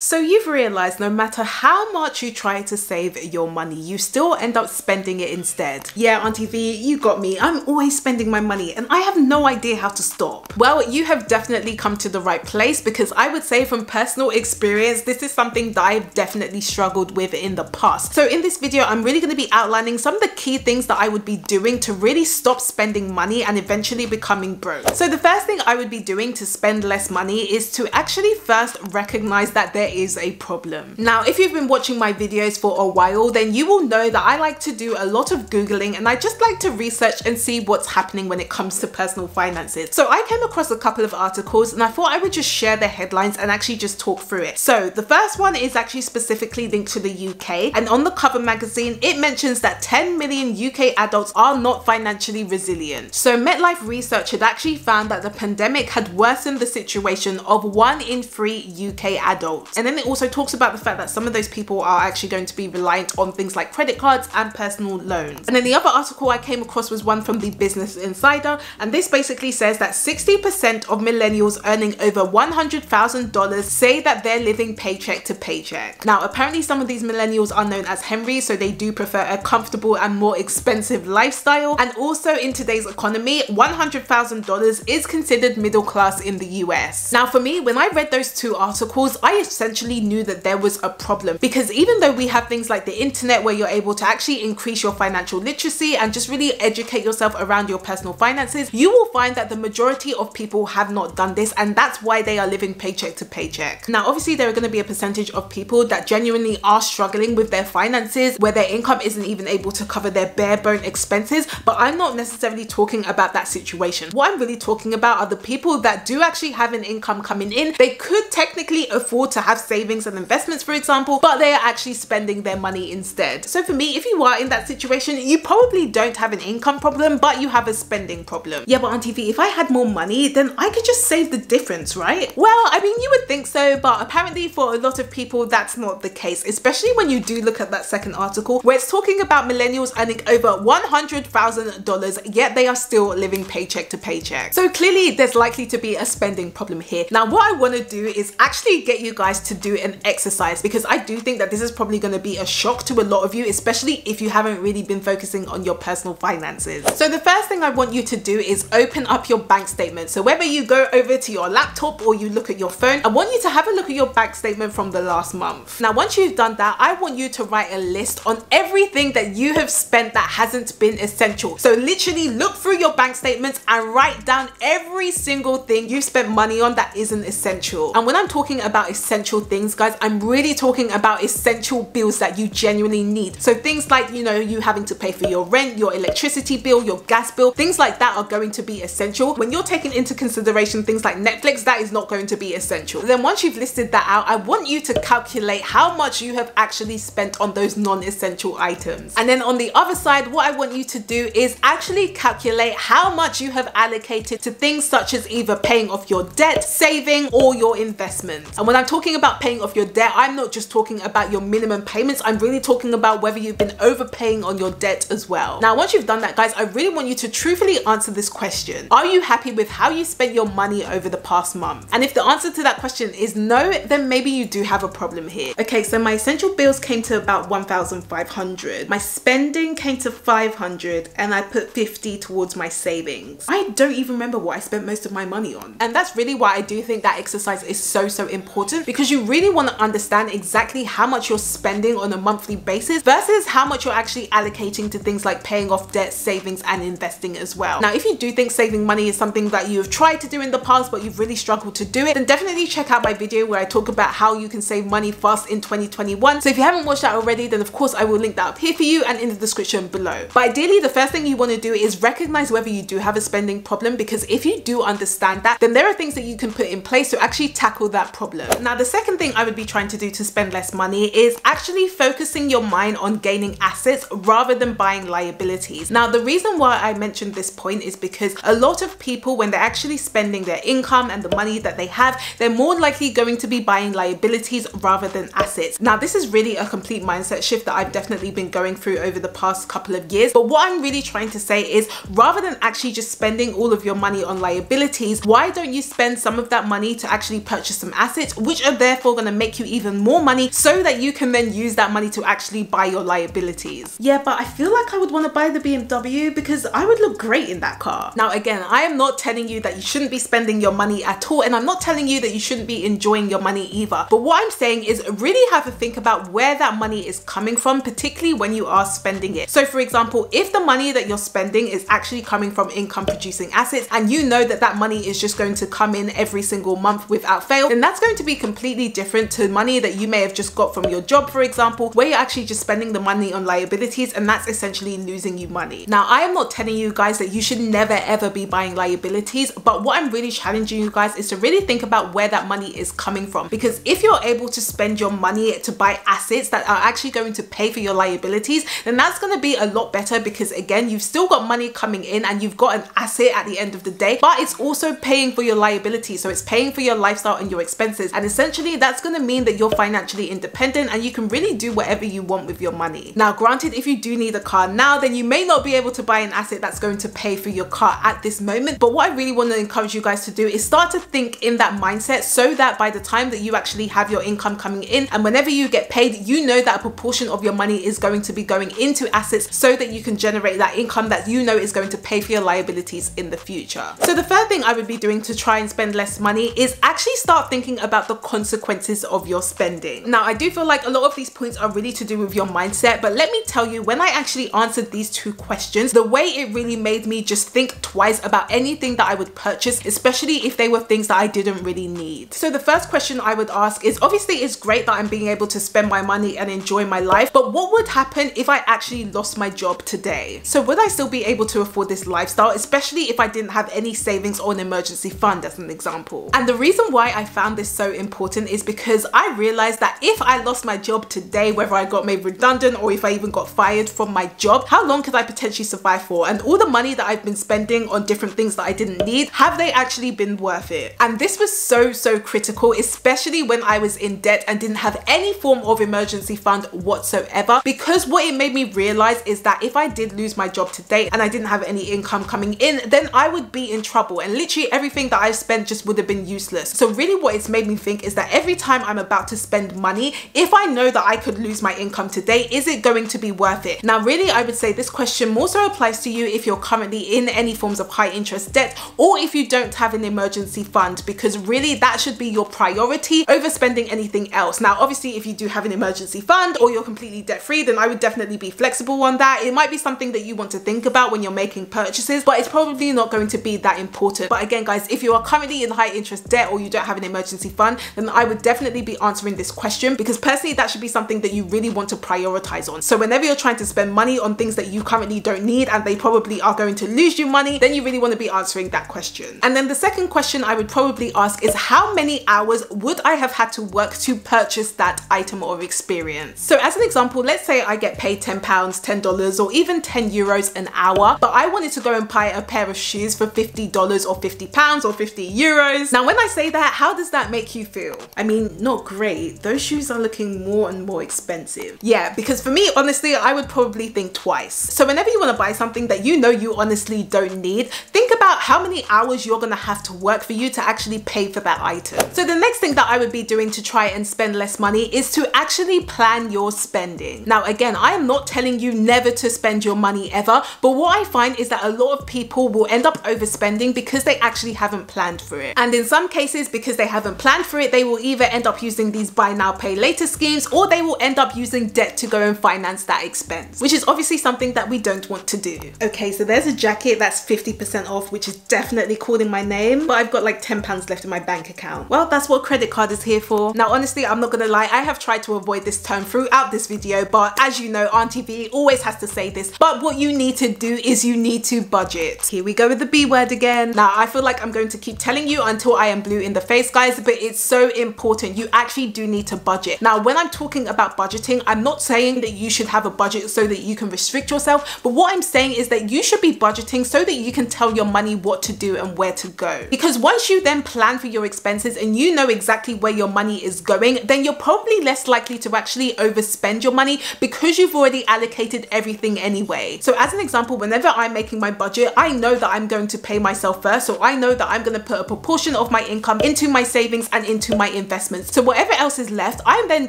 So you've realized no matter how much you try to save your money, you still end up spending it instead. Yeah, Auntie V, you got me. I'm always spending my money and I have no idea how to stop. Well, you have definitely come to the right place, because I would say from personal experience, this is something that I've definitely struggled with in the past. So in this video, I'm really going to be outlining some of the key things that I would be doing to really stop spending money and eventually becoming broke. So the first thing I would be doing to spend less money is to actually first recognize that there is a problem. Now, if you've been watching my videos for a while, then you will know that I like to do a lot of Googling and I just like to research and see what's happening when it comes to personal finances. So I came across a couple of articles and I thought I would just share the headlines and actually just talk through it. So the first one is actually specifically linked to the UK, and on the cover magazine, it mentions that 10 million UK adults are not financially resilient. So MetLife research had actually found that the pandemic had worsened the situation of 1 in 3 UK adults. And then it also talks about the fact that some of those people are actually going to be reliant on things like credit cards and personal loans. And then the other article I came across was one from the Business Insider, and this basically says that 60% of millennials earning over $100,000 say that they're living paycheck to paycheck. Now, apparently some of these millennials are known as Henrys, so they do prefer a comfortable and more expensive lifestyle. And also in today's economy, $100,000 is considered middle class in the US. Now, for me, when I read those two articles, I essentially knew that there was a problem, because even though we have things like the internet where you're able to actually increase your financial literacy and just really educate yourself around your personal finances, you will find that the majority of people have not done this, and that's why they are living paycheck to paycheck. Now, obviously there are going to be a percentage of people that genuinely are struggling with their finances, where their income isn't even able to cover their bare bone expenses, but I'm not necessarily talking about that situation. What I'm really talking about are the people that do actually have an income coming in. They could technically afford to have savings and investments, for example, but they are actually spending their money instead. So for me, if you are in that situation, you probably don't have an income problem, but you have a spending problem. Yeah, but Auntie V, if I had more money, then I could just save the difference, right? Well, I mean, you would think so, but apparently for a lot of people, that's not the case, especially when you do look at that second article where it's talking about millennials earning over $100,000, yet they are still living paycheck to paycheck. So clearly there's likely to be a spending problem here. Now, what I want to do is actually get you guys to do an exercise, because I do think that this is probably going to be a shock to a lot of you, especially if you haven't really been focusing on your personal finances. So the first thing I want you to do is open up your bank statement. So whether you go over to your laptop or you look at your phone, I want you to have a look at your bank statement from the last month. Now, once you've done that, I want you to write a list on everything that you have spent that hasn't been essential. So literally look through your bank statements and write down every single thing you've spent money on that isn't essential. And when I'm talking about essential things, guys, I'm really talking about essential bills that you genuinely need. So things like, you know, you having to pay for your rent, your electricity bill, your gas bill, things like that are going to be essential. When you're taking into consideration things like Netflix, that is not going to be essential. Then once you've listed that out, I want you to calculate how much you have actually spent on those non-essential items. And then on the other side, what I want you to do is actually calculate how much you have allocated to things such as either paying off your debt, saving, or your investments. And when I'm talking about paying off your debt, I'm not just talking about your minimum payments, I'm really talking about whether you've been overpaying on your debt as well. Now, once you've done that, guys, I really want you to truthfully answer this question. Are you happy with how you spent your money over the past month? And if the answer to that question is no, then maybe you do have a problem here. Okay, so my essential bills came to about 1,500. My spending came to 500, and I put 50 towards my savings. I don't even remember what I spent most of my money on. And that's really why I do think that exercise is so important, because you really want to understand exactly how much you're spending on a monthly basis versus how much you're actually allocating to things like paying off debt, savings, and investing as well. Now, if you do think saving money is something that you have tried to do in the past but you've really struggled to do it, then definitely check out my video where I talk about how you can save money fast in 2021. So if you haven't watched that already, then of course I will link that up here for you and in the description below. But ideally, the first thing you want to do is recognize whether you do have a spending problem, because if you do understand that, then there are things that you can put in place to actually tackle that problem. Now, the second thing I would be trying to do to spend less money is actually focusing your mind on gaining assets rather than buying liabilities. Now, the reason why I mentioned this point is because a lot of people, when they're actually spending their income and the money that they have, they're more likely going to be buying liabilities rather than assets. Now, this is really a complete mindset shift that I've definitely been going through over the past couple of years. But what I'm really trying to say is, rather than actually just spending all of your money on liabilities, why don't you spend some of that money to actually purchase some assets, which are there therefore going to make you even more money so that you can then use that money to actually buy your liabilities. Yeah, but I feel like I would want to buy the BMW because I would look great in that car. Now again, I am not telling you that you shouldn't be spending your money at all, and I'm not telling you that you shouldn't be enjoying your money either. But what I'm saying is really have a think about where that money is coming from, particularly when you are spending it. So for example, if the money that you're spending is actually coming from income producing assets and you know that that money is just going to come in every single month without fail, then that's going to be completely different to money that you may have just got from your job, for example, where you're actually just spending the money on liabilities and that's essentially losing you money. Now I am not telling you guys that you should never ever be buying liabilities, but what I'm really challenging you guys is to really think about where that money is coming from, because if you're able to spend your money to buy assets that are actually going to pay for your liabilities, then that's going to be a lot better, because again, you've still got money coming in and you've got an asset at the end of the day, but it's also paying for your liabilities. So it's paying for your lifestyle and your expenses, and essentially that's going to mean that you're financially independent and you can really do whatever you want with your money. Now granted, if you do need a car now, then you may not be able to buy an asset that's going to pay for your car at this moment, but what I really want to encourage you guys to do is start to think in that mindset, so that by the time that you actually have your income coming in and whenever you get paid, you know that a proportion of your money is going to be going into assets so that you can generate that income that you know is going to pay for your liabilities in the future. So the third thing I would be doing to try and spend less money is actually start thinking about the consequences of your spending. Now I do feel like a lot of these points are really to do with your mindset, but let me tell you, when I actually answered these two questions, the way it really made me just think twice about anything that I would purchase, especially if they were things that I didn't really need. So the first question I would ask is, obviously it's great that I'm being able to spend my money and enjoy my life, but what would happen if I actually lost my job today? So would I still be able to afford this lifestyle, especially if I didn't have any savings or an emergency fund, as an example? And the reason why I found this so important is because I realized that if I lost my job today, whether I got made redundant or if I even got fired from my job, how long could I potentially survive for? And all the money that I've been spending on different things that I didn't need, have they actually been worth it? And this was so critical, especially when I was in debt and didn't have any form of emergency fund whatsoever, because what it made me realize is that if I did lose my job today and I didn't have any income coming in, then I would be in trouble and literally everything that I've spent just would have been useless. So really what it's made me think is that every time I'm about to spend money, if I know that I could lose my income today, is it going to be worth it? Now really I would say this question more so applies to you if you're currently in any forms of high interest debt, or if you don't have an emergency fund, because really that should be your priority over spending anything else. Now obviously if you do have an emergency fund or you're completely debt free, then I would definitely be flexible on that. It might be something that you want to think about when you're making purchases, but it's probably not going to be that important. But again guys, if you are currently in high interest debt or you don't have an emergency fund, then I would definitely be answering this question, because personally that should be something that you really want to prioritize on. So whenever you're trying to spend money on things that you currently don't need and they probably are going to lose you money, then you really want to be answering that question. And then the second question I would probably ask is, how many hours would I have had to work to purchase that item or experience? So as an example, let's say I get paid £10, $10 or even €10 an hour, but I wanted to go and buy a pair of shoes for $50 or £50 or €50. Now when I say that, how does that make you feel? I mean, not great. Those shoes are looking more and more expensive. Yeah, because for me, honestly, I would probably think twice. So whenever you want to buy something that you know you honestly don't need, think about how many hours you're going to have to work for you to actually pay for that item. So the next thing that I would be doing to try and spend less money is to actually plan your spending. Now again, I am not telling you never to spend your money ever, but what I find is that a lot of people will end up overspending because they actually haven't planned for it. And in some cases, because they haven't planned for it, they will either end up using these buy now pay later schemes, or they will end up using debt to go and finance that expense, which is obviously something that we don't want to do. Okay, so there's a jacket that's 50% off, which is definitely calling my name, but I've got like £10 left in my bank account. Well, that's what credit card is here for. Now honestly, I'm not gonna lie, I have tried to avoid this term throughout this video, but as you know, Auntie V always has to say this, but what you need to do is you need to budget. Here we go with the B word again. Now I feel like I'm going to keep telling you until I am blue in the face, guys, but it's so important. You actually do need to budget. Now when I'm talking about budgeting, I'm not saying that you should have a budget so that you can restrict yourself, but what I'm saying is that you should be budgeting so that you can tell your money what to do and where to go. Because once you then plan for your expenses and you know exactly where your money is going, then you're probably less likely to actually overspend your money because you've already allocated everything anyway. So as an example, whenever I'm making my budget, I know that I'm going to pay myself first, so I know that I'm going to put a proportion of my income into my savings and into my investments investments. So whatever else is left, I am then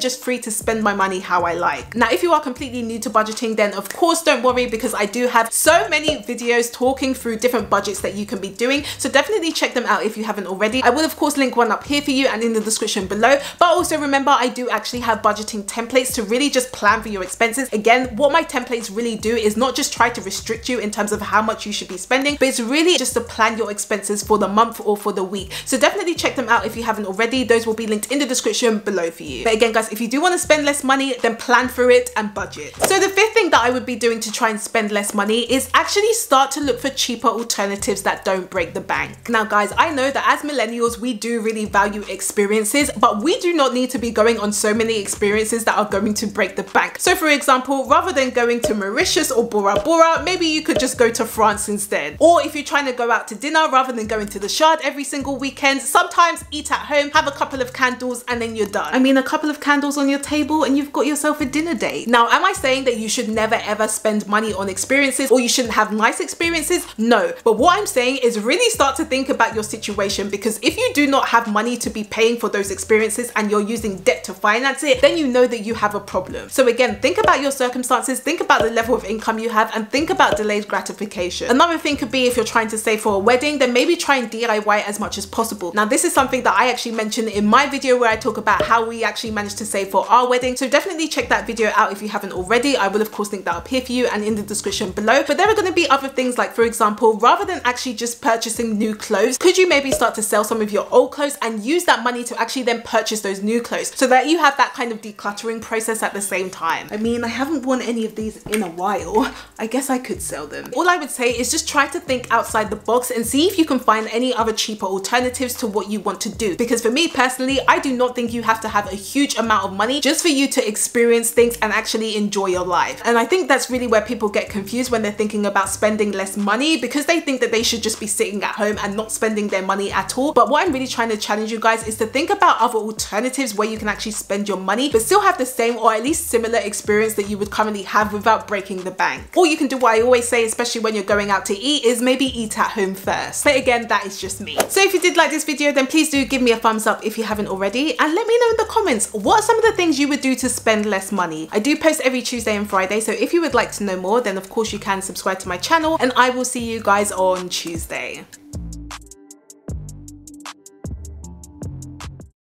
just free to spend my money how I like. Now, if you are completely new to budgeting, then of course don't worry, because I do have so many videos talking through different budgets that you can be doing. So definitely check them out if you haven't already. I will of course link one up here for you and in the description below. But also remember, I do actually have budgeting templates to really just plan for your expenses. Again, what my templates really do is not just try to restrict you in terms of how much you should be spending, but it's really just to plan your expenses for the month or for the week. So definitely check them out if you haven't already. Those will be linked in the description below for you. But again guys, if you do want to spend less money, then plan for it and budget. So the fifth thing that I would be doing to try and spend less money is actually start to look for cheaper alternatives that don't break the bank. Now guys, I know that as millennials, we do really value experiences, but we do not need to be going on so many experiences that are going to break the bank. So for example, rather than going to Mauritius or Bora Bora, maybe you could just go to France instead. Or if you're trying to go out to dinner, rather than going to the Shard every single weekend, sometimes eat at home, have a couple of candles, and then you're done. I mean, a couple of candles on your table and you've got yourself a dinner date. Now, am I saying that you should never ever spend money on experiences or you shouldn't have nice experiences? No. But what I'm saying is really start to think about your situation, because if you do not have money to be paying for those experiences and you're using debt to finance it, then you know that you have a problem. So again, think about your circumstances, think about the level of income you have, and think about delayed gratification. Another thing could be if you're trying to save for a wedding, then maybe try and DIY as much as possible. Now, this is something that I actually mentioned in my video where I talk about how we actually managed to save for our wedding. So definitely check that video out if you haven't already. I will of course link that up here for you and in the description below. But there are going to be other things, like for example, rather than actually just purchasing new clothes, could you maybe start to sell some of your old clothes and use that money to actually then purchase those new clothes, so that you have that kind of decluttering process at the same time. I mean, I haven't worn any of these in a while. I guess I could sell them. All I would say is just try to think outside the box and see if you can find any other cheaper alternatives to what you want to do. Because for me personally, I do not think you have to have a huge amount of money just for you to experience things and actually enjoy your life. And I think that's really where people get confused when they're thinking about spending less money, because they think that they should just be sitting at home and not spending their money at all. But what I'm really trying to challenge you guys is to think about other alternatives where you can actually spend your money but still have the same or at least similar experience that you would currently have without breaking the bank. Or you can do what I always say, especially when you're going out to eat, is maybe eat at home first. But again, that is just me. So if you did like this video, then please do give me a thumbs up if you haven't already, and let me know in the comments what are some of the things you would do to spend less money. I do post every Tuesday and Friday, so if you would like to know more, then of course you can subscribe to my channel, and I will see you guys on Tuesday.